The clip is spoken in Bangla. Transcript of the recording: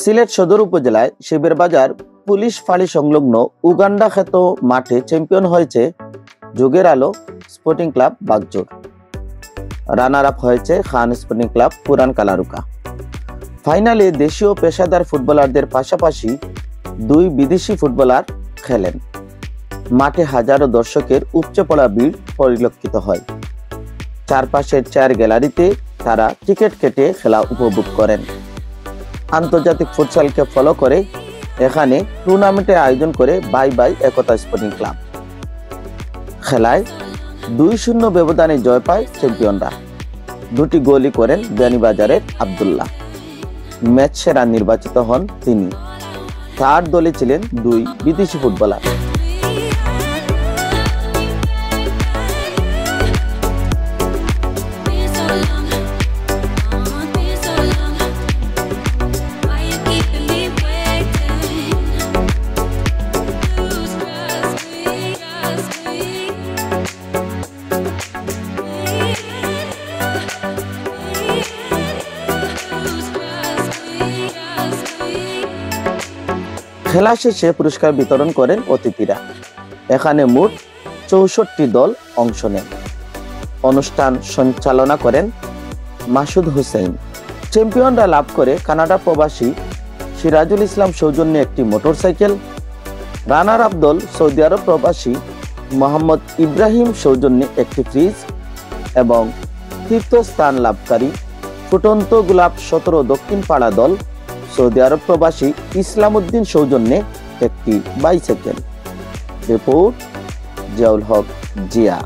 সিলেট সদর উপজেলায় শিবেরবাজার পুলিশ ফাঁড়ি সংলগ্ন উগান্ডা খ্যাত মাঠে চ্যাম্পিয়ন হয়েছে যুগের আলো স্পোর্টিং ক্লাব বাগজোর। রানার আপ হয়েছে খান স্পোর্টিং ক্লাব পুরান কালারুকা। ফাইনালে দেশীয় পেশাদার ফুটবলারদের পাশাপাশি দুই বিদেশি ফুটবলার খেলেন। মাঠে হাজারো দর্শকের উপচে পড়া ভিড় পরিলক্ষিত হয়। চারপাশের চেয়ার গ্যালারিতে তারা টিকিট কেটে খেলা উপভোগ করেন। আন্তর্জাতিক ফুটসালকে ফলো করে এখানে টুর্নামেন্টের আয়োজন করে বাই বাই একতা স্পোর্টিং ক্লাব। খেলায় 2-0 ব্যবধানে জয় পায় চ্যাম্পিয়নরা। দুটি গোলই করেন বিয়ানীবাজারের আব্দুল্লাহ। ম্যাচ সেরা নির্বাচিত হন তিনি। তার দলে ছিলেন দুই বিদেশি ফুটবলার। খেলা শেষে পুরস্কার বিতরণ করেন অতিথিরা। এখানে মোট 64 দল অংশ নেন। অনুষ্ঠান সঞ্চালনা করেন মাসুদ হোসেন। চ্যাম্পিয়নরা লাভ করে কানাডা প্রবাসী সিরাজুল ইসলাম সৌজন্যে একটি মোটরসাইকেল, রানার আপ দল সৌদি আরব প্রবাসী মোহাম্মদ ইব্রাহিম সৌজন্যে একটি ফ্রিজ এবং তীর্থস্থান লাভকারী ফুটন্ত গোলাপ 17 দক্ষিণ পাড়া দল সৌদি আরব প্রবাসী ইসলাম উদ্দিন সৌজন্যে একটি বাইসাইকেল। রিপোর্ট জিয়াউল হক জিয়া।